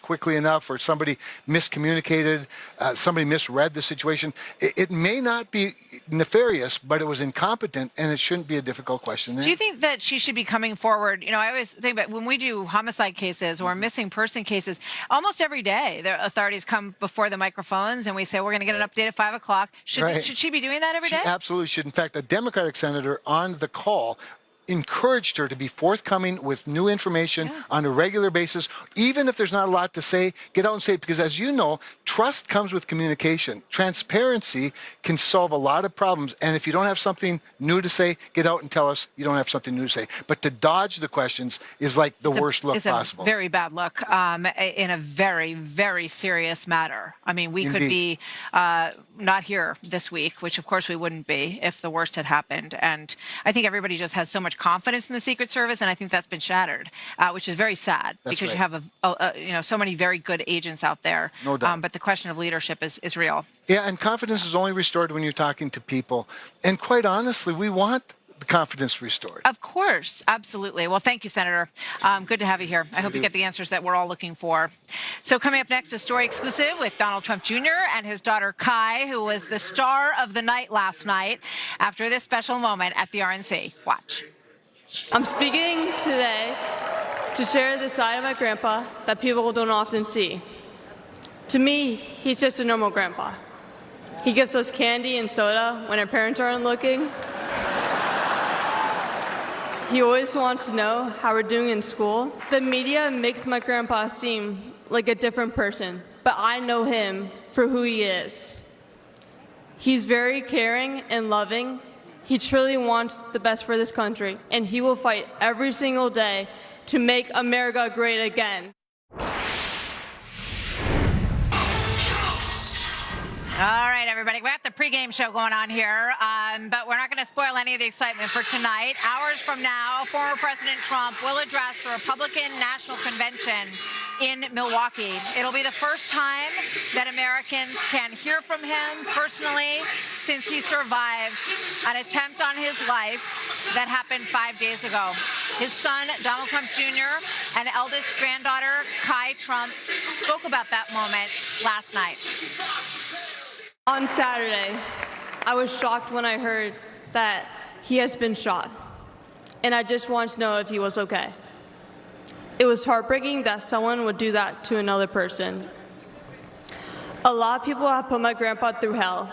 quickly enough, or somebody miscommunicated, somebody misread the situation. It may not be nefarious, but it was incompetent, and it shouldn't be a difficult question. Do you think that she should be coming forward? You know, I always think that when we do homicide cases or missing person cases, almost every day the authorities come before the microphones and we say, we're going to get an update at 5 o'clock. Should she be doing that every day? She absolutely should. In fact, a Democratic senator on the call encouraged her to be forthcoming with new information on a regular basis. Even if there's not a lot to say, get out and say it, because as you know, trust comes with communication. Transparency can solve a lot of problems, and if you don't have something new to say, get out and tell us you don't have something new to say. But to dodge the questions is like the worst look possible. It's a very bad look in a very, very serious matter. I mean, we could be not here this week, which of course we wouldn't be if the worst had happened. And I think everybody just has so much confidence in the Secret Service, and I think that's been shattered, which is very sad because you have so many very good agents out there. No doubt. But the question of leadership is real. Yeah, and confidence is only restored when you're talking to people. And quite honestly, we want the confidence restored. Of course, absolutely. Well, thank you, Senator. Good to have you here. I hope you get the answers that we're all looking for. So coming up next, a story exclusive with Donald Trump Jr. and his daughter Kai, who was the star of the night last night after this special moment at the RNC. Watch. I'm speaking today to share the side of my grandpa that people don't often see. To me, he's just a normal grandpa. He gives us candy and soda when our parents aren't looking. He always wants to know how we're doing in school. The media makes my grandpa seem like a different person, but I know him for who he is. He's very caring and loving. He truly wants the best for this country, and he will fight every single day to make America great again. All right, everybody. We have the pregame show going on here, but we're not going to spoil any of the excitement for tonight. Hours from now, former President Trump will address the Republican National Convention in Milwaukee. It'll be the first time that Americans can hear from him personally since he survived an attempt on his life that happened 5 days ago. His son, Donald Trump Jr., and eldest granddaughter, Kai Trump, spoke about that moment last night. On Saturday, I was shocked when I heard that he has been shot, and I just wanted to know if he was okay. It was heartbreaking that someone would do that to another person. A lot of people have put my grandpa through hell,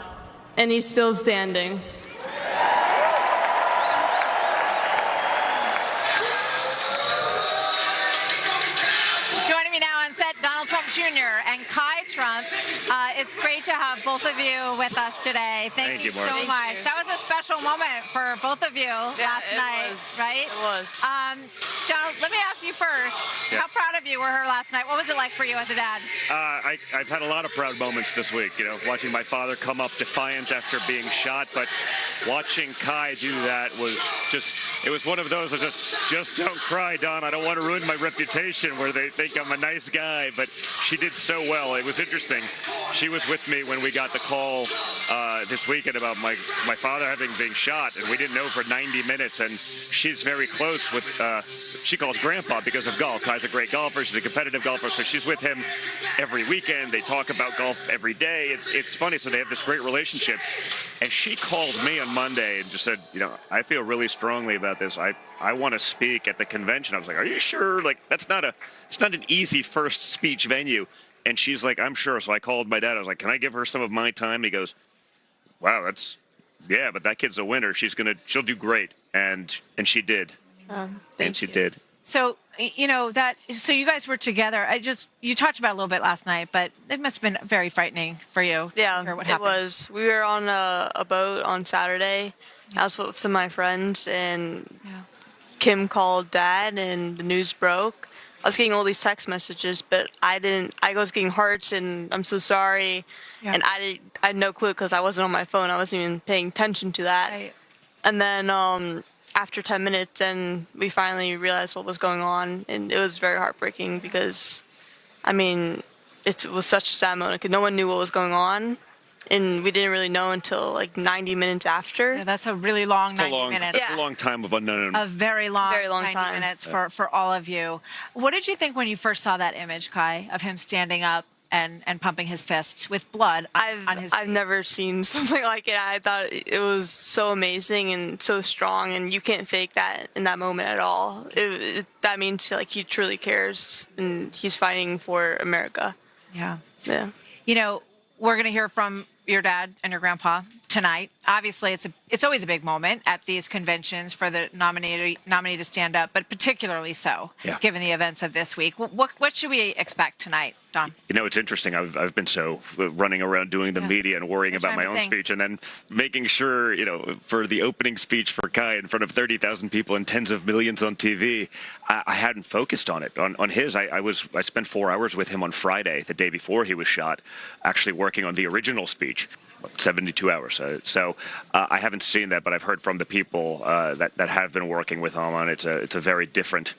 and he's still standing. Joining me now on set, Donald Trump Jr. and Kai Trump. It's great to have both of you with us today. Thank you so much. That was a special moment for both of you last night, right? It was. Donald, let me ask you first. Yeah. How proud of you were her last night? What was it like for you as a dad? I've had a lot of proud moments this week, you know, watching my father come up defiant after being shot, but watching Kai do that was just, it was one of those of just don't cry, Don. I don't want to ruin my reputation where they think I'm a nice guy, but she did so well. It was interesting. She was with me when we got the call this weekend about my father being shot, and we didn't know for 90 minutes, and she's very close with, she calls Grandpa because of golf. Kai's a great golfer. She's a competitive golfer, so she's with him every weekend. They talk about golf every day. It's funny, so they have this great relationship. And she called me on Monday and just said, you know, I feel really strongly about this. I want to speak at the convention. I was like, are you sure? Like, it's not an easy first speech venue. And she's like, I'm sure. So I called my dad. I was like, can I give her some of my time? He goes, wow, yeah, but that kid's a winner. She'll do great. And she did. Thank you. Did. So, you know, so you guys were together. You talked about it a little bit last night, but it must have been very frightening for you. Yeah, to hear what it happened. was. We were on a boat on Saturday. I was with some of my friends, and Kim called Dad, and the news broke. I was getting all these text messages, but I was getting hearts, and I'm so sorry. Yeah. And I had no clue because I wasn't on my phone. I wasn't even paying attention to that. Right. And then after 10 minutes, and we finally realized what was going on, and it was very heartbreaking because, I mean, it was such a sad moment because no one knew what was going on. and we didn't really know until like 90 minutes after. Yeah, that's a really long 90 minutes. That's a long time of unknown. A very long 90 time. minutes for all of you. What did you think when you first saw that image, Kai, of him standing up and pumping his fist with blood on his I've never seen something like it. I thought it was so amazing and so strong, and you can't fake that in that moment at all. That means like he truly cares, and he's fighting for America. Yeah. Yeah. You know, we're going to hear from your dad and your grandpa tonight. Obviously, it's always a big moment at these conventions for the nominee to stand up, but particularly so, given the events of this week. What should we expect tonight, Don? You know, it's interesting. I've been so running around doing the media and worrying about my own speech, and then making sure, you know, for the opening speech for Kai in front of 30,000 people and tens of millions on TV, I hadn't focused on it. On his, I spent 4 hours with him on Friday, the day before he was shot, actually working on the original speech. 72 hours. So I haven't seen that, but I've heard from the people that have been working with him on it. It's a very different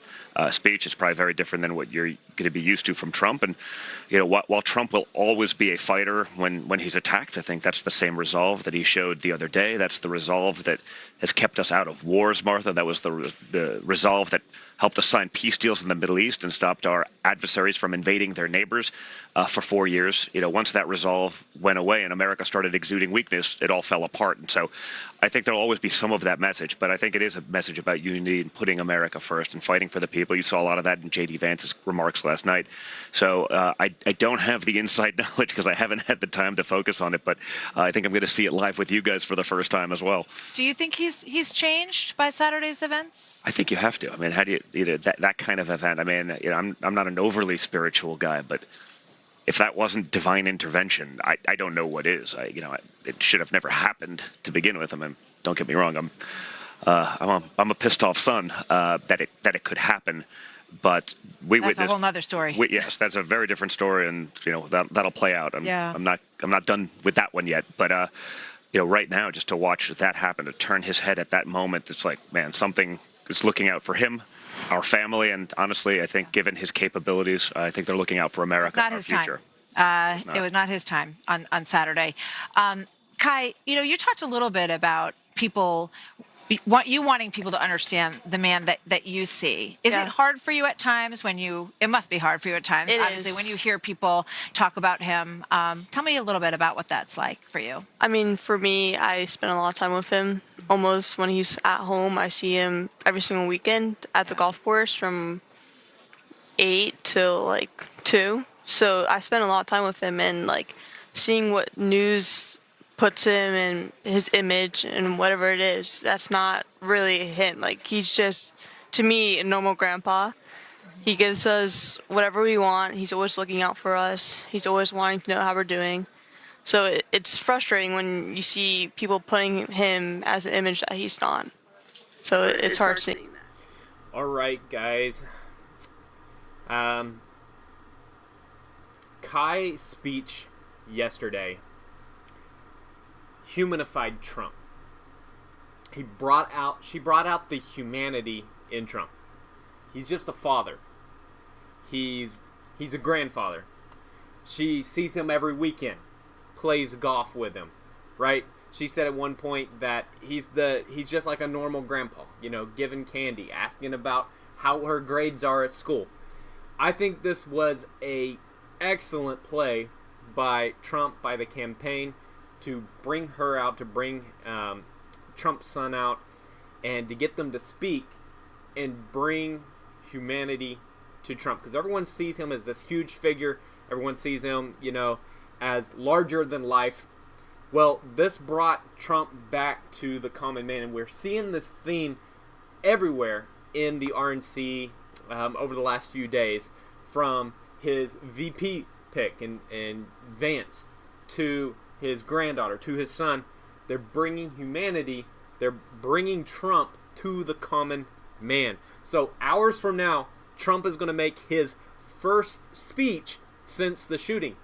speech. It's probably very different than what you're going to be used to from Trump. And you know, while Trump will always be a fighter when he's attacked, I think that's the same resolve that he showed the other day. That's the resolve that has kept us out of wars, Martha. That was the resolve that helped us sign peace deals in the Middle East and stopped our adversaries from invading their neighbors for 4 years. You know, once that resolve went away and America started exuding weakness, it all fell apart. And so I think there'll always be some of that message, but I think it is a message about unity and putting America first and fighting for the people. You saw a lot of that in J.D. Vance's remarks last night. So I don't have the inside knowledge because I haven't had the time to focus on it, but I think I'm going to see it live with you guys for the first time as well. Do you think he's changed by Saturday's events? I think you have to. I mean, how do you that kind of event? I mean, you know, I'm not an overly spiritual guy, but if that wasn't divine intervention, I don't know what is. It should have never happened to begin with. I mean, don't get me wrong. I'm a pissed off son that it could happen, but we that's witnessed a whole other story. Yes, that's a very different story, and you know that'll play out. I'm not done with that one yet, but you know, right now, just to watch that happen, to turn his head at that moment, it's like, man, something is looking out for him, our family, and honestly, I think given his capabilities, I think they're looking out for America and our future. It was not his time on Saturday. Kai, you know, you talked a little bit about people wanting people to understand the man that you see. Is it hard for you at times it must be hard for you at times, obviously, when you hear people talk about him. Tell me a little bit about what that's like for you. I mean, for me, I spend a lot of time with him. Almost when he's at home, I see him every single weekend at the golf course from 8 till like 2. So I spend a lot of time with him, and like seeing what news puts him and his image and whatever it is, that's not really him. Like, he's just, to me, a normal grandpa. He gives us whatever we want. He's always looking out for us. He's always wanting to know how we're doing. So it's frustrating when you see people putting him as an image that he's not. So it's hard seeing that. All right, guys. Kai's speech yesterday humanified Trump. She brought out the humanity in Trump. He's just a father. He's a grandfather. She sees him every weekend, plays golf with him, right? She said at one point that he's just like a normal grandpa, you know, giving candy, asking about how her grades are at school. I think this was a excellent play by Trump, by the campaign, to bring her out, to bring Trump's son out, and to get them to speak and bring humanity to Trump. Because everyone sees him as this huge figure. Everyone sees him, you know, as larger than life. Well, this brought Trump back to the common man, and we're seeing this theme everywhere in the RNC over the last few days, from his VP pick and Vance to his granddaughter, to his son. They're bringing humanity. They're bringing Trump to the common man. So hours from now, Trump is going to make his first speech since the shooting.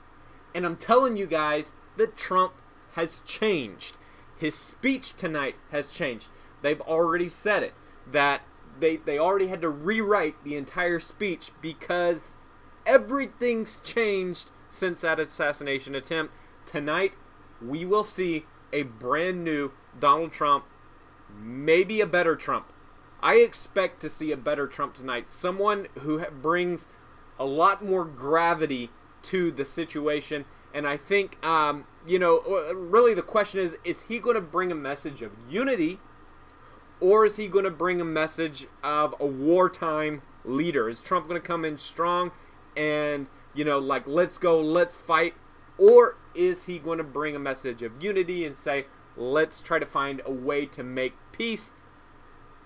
And I'm telling you guys that Trump has changed. His speech tonight has changed. They've already said it, that they already had to rewrite the entire speech because everything's changed since that assassination attempt. Tonight, we will see a brand new Donald Trump, maybe a better Trump. I expect to see a better Trump tonight. Someone who brings a lot more gravity to the situation. And I think, really the question is he going to bring a message of unity, or is he going to bring a message of a wartime leader? Is Trump going to come in strong and, let's go, let's fight? Or is he going to bring a message of unity and say, let's try to find a way to make peace?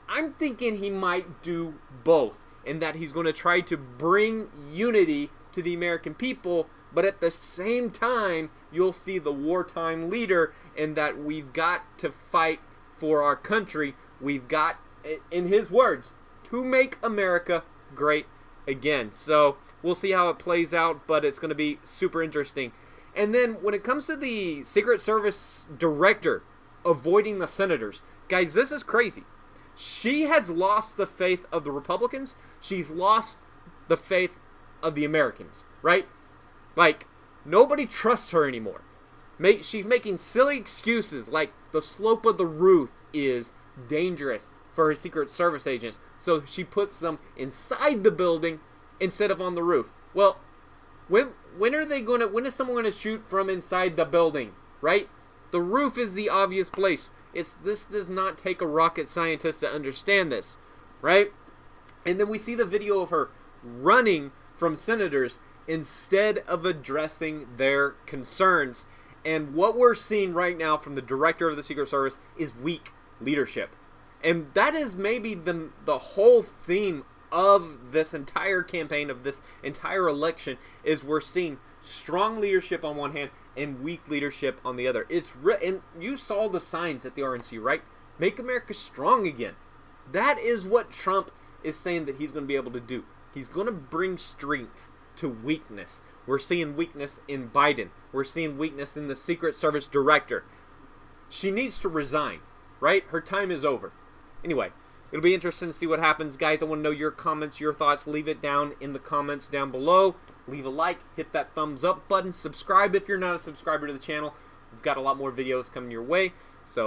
I'm thinking he might do both, in that he's going to try to bring unity to the American people, but at the same time, you'll see the wartime leader, in that we've got to fight for our country. We've got, in his words, to make America great again. So we'll see how it plays out, but it's going to be super interesting. And then when it comes to the Secret Service director avoiding the senators, guys, this is crazy. She has lost the faith of the Republicans. She's lost the faith of the Americans, right? Like, nobody trusts her anymore. She's making silly excuses like the slope of the roof is dangerous for her Secret Service agents, so she puts them inside the building instead of on the roof. Well, when is someone going to shoot from inside the building, right? The roof is the obvious place. This does not take a rocket scientist to understand this, right? And then we see the video of her running from senators instead of addressing their concerns. And what we're seeing right now from the director of the Secret Service is weak leadership. And that is maybe the whole theme of this entire campaign, of this entire election, is we're seeing strong leadership on one hand and weak leadership on the other. And you saw the signs at the RNC, right? Make America strong again. That is what Trump is saying that he's going to be able to do. He's going to bring strength to weakness. We're seeing weakness in Biden. We're seeing weakness in the Secret Service director. She needs to resign, right? Her time is over. Anyway, it'll be interesting to see what happens. Guys, I want to know your comments, your thoughts. Leave it down in the comments down below. Leave a like, hit that thumbs up button, subscribe if you're not a subscriber to the channel. We've got a lot more videos coming your way. So